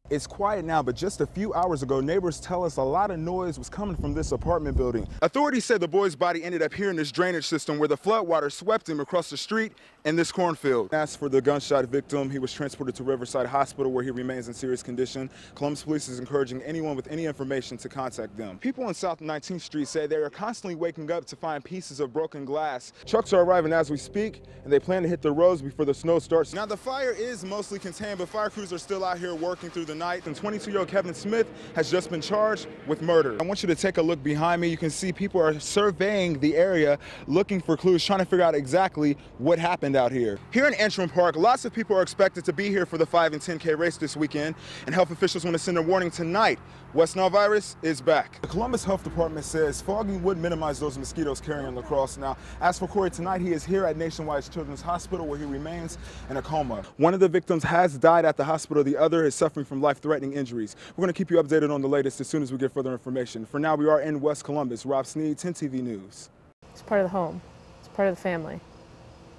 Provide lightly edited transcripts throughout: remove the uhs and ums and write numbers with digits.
It's quiet now, but just a few hours ago, neighbors tell us a lot of noise was coming from this apartment building. Authorities said the boy's body ended up here in this drainage system where the floodwater swept him across the street in this cornfield. As for the gunshot victim, he was transported to Riverside Hospital where he remains in serious condition. Columbus Police is encouraging anyone with any information to contact them. People on South 19th Street say they are constantly waking up to find pieces of broken glass. Trucks are arriving as we speak, and they plan to hit the roads before the snow starts. Now, the fire is mostly contained, but fire crews are still out here working through the night. And 22-year-old Kevin Smith has just been charged with murder. I want you to take a look behind me. You can see people are surveying the area, looking for clues, trying to figure out exactly what happened out here. Here in Antrim Park, lots of people are expected to be here for the 5 and 10K race this weekend, and health officials want to send a warning tonight. West Nile virus is back. The Columbus Health Department says fogging would minimize those mosquitoes carrying lacrosse. Now, as for Corey, tonight he is here at Nationwide Children's Hospital where he remains in a coma. One of the victims has died at the hospital. The other is suffering from life-threatening injuries. We're going to keep you updated on the latest as soon as we get further information. For now, we are in West Columbus. Rob Sneed, 10 TV News. It's part of the home. It's part of the family.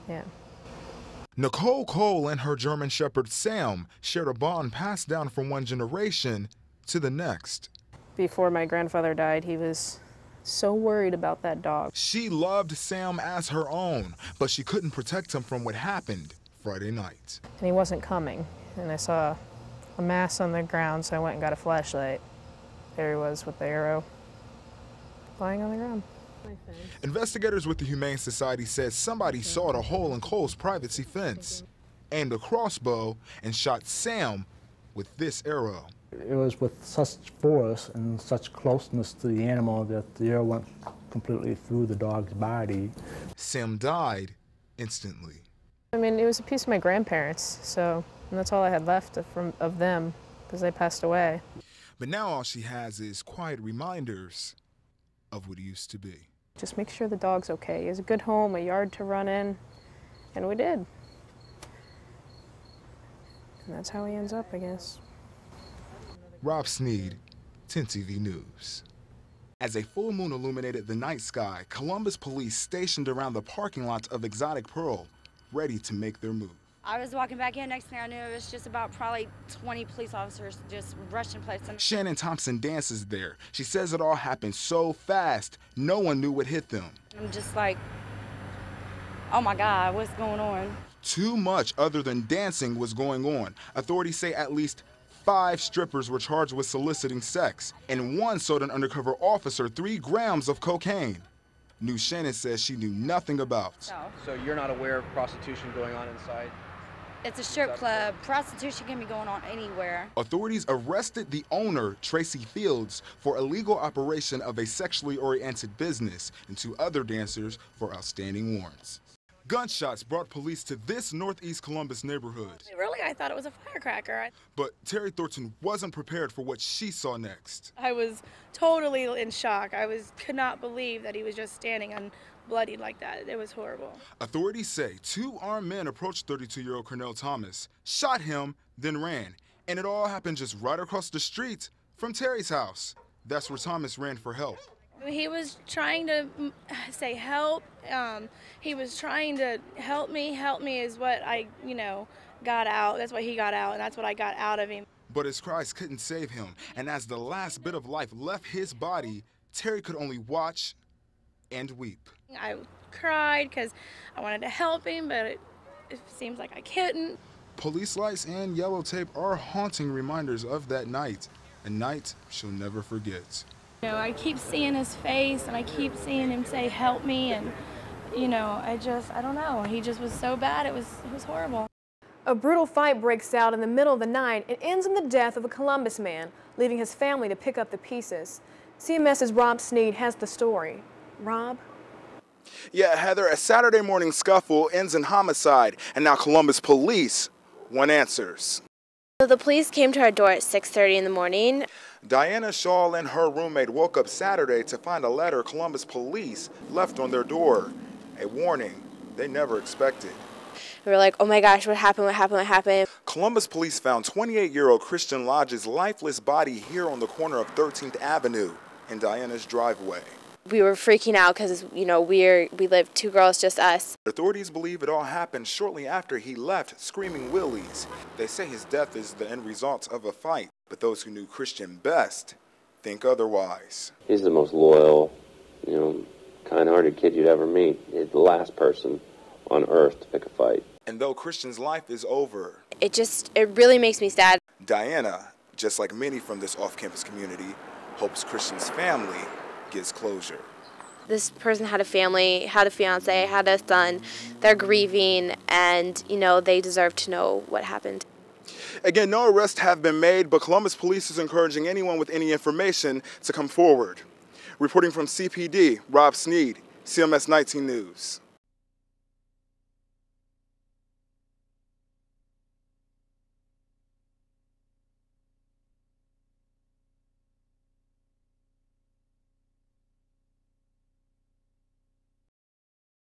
Yeah. Nicole Cole and her German Shepherd Sam shared a bond passed down from one generation to the next. Before my grandfather died, he was so worried about that dog. She loved Sam as her own, but she couldn't protect him from what happened Friday night. And he wasn't coming, and I saw a mass on the ground, so I went and got a flashlight. There he was with the arrow lying on the ground. Investigators with the Humane Society said somebody sawed a hole in Cole's privacy fence, aimed a crossbow, and shot Sam with this arrow. It was with such force and such closeness to the animal that the arrow went completely through the dog's body. Sam died instantly. I mean, it was a piece of my grandparents, so and that's all I had left of them because they passed away. But now all she has is quiet reminders of what it used to be. Just make sure the dog's okay. He has a good home, a yard to run in, and we did. And that's how he ends up, I guess. Rob Sneed, 10 TV News. As a full moon illuminated the night sky, Columbus police stationed around the parking lot of exotic Perl, ready to make their move. I was walking back in, next thing I knew it was just about probably 20 police officers just rushing place. Shannon Thompson dances there. She says it all happened so fast, no one knew what hit them. I'm just like, oh my God, what's going on? Too much other than dancing was going on. Authorities say at least 5 strippers were charged with soliciting sex, and one sold an undercover officer 3 grams of cocaine. News Shannon says she knew nothing about. No. So you're not aware of prostitution going on inside? It's a strip club. Prostitution can be going on anywhere. Authorities arrested the owner, Tracy Fields, for illegal operation of a sexually oriented business and 2 other dancers for outstanding warrants. Gunshots brought police to this Northeast Columbus neighborhood. Really, I thought it was a firecracker. But Terry Thornton wasn't prepared for what she saw next. I was totally in shock. Could not believe that he was just standing and bloodied like that. It was horrible. Authorities say 2 armed men approached 32-year-old Cornell Thomas, shot him, then ran. And it all happened just right across the street from Terry's house. That's where Thomas ran for help. He was trying to say help. He was trying to help me. Help me is what I, got out. That's what he got out, and that's what I got out of him. But his cries couldn't save him. And as the last bit of life left his body, Terry could only watch and weep. I cried because I wanted to help him, but it seems like I couldn't. Police lights and yellow tape are haunting reminders of that night, a night she'll never forget. I keep seeing his face, and I keep seeing him say, help me, and, I don't know. He just was so bad, it was horrible. A brutal fight breaks out in the middle of the night and ends in the death of a Columbus man, leaving his family to pick up the pieces. CMS's Rob Sneed has the story. Rob? Yeah, Heather, a Saturday morning scuffle ends in homicide, and now Columbus police want answers. So the police came to our door at 6:30 in the morning. Diana Shaw and her roommate woke up Saturday to find a letter Columbus police left on their door. A warning they never expected. We were like, oh my gosh, what happened, what happened, what happened? Columbus police found 28-year-old Christian Lodge's lifeless body here on the corner of 13th Avenue in Diana's driveway. We were freaking out because, you know, we live 2 girls, just us. Authorities believe it all happened shortly after he left, screaming willies. They say his death is the end result of a fight, but those who knew Christian best think otherwise. He's the most loyal, you know, kind-hearted kid you'd ever meet. He's the last person on earth to pick a fight. And though Christian's life is over, It really makes me sad. Diana, just like many from this off-campus community, hopes Christian's family gets closure. This person had a family, had a fiance, had a son. They're grieving, and, you know, they deserve to know what happened. Again, no arrests have been made, but Columbus Police is encouraging anyone with any information to come forward. Reporting from CPD, Rob Sneed, CMS 19 News.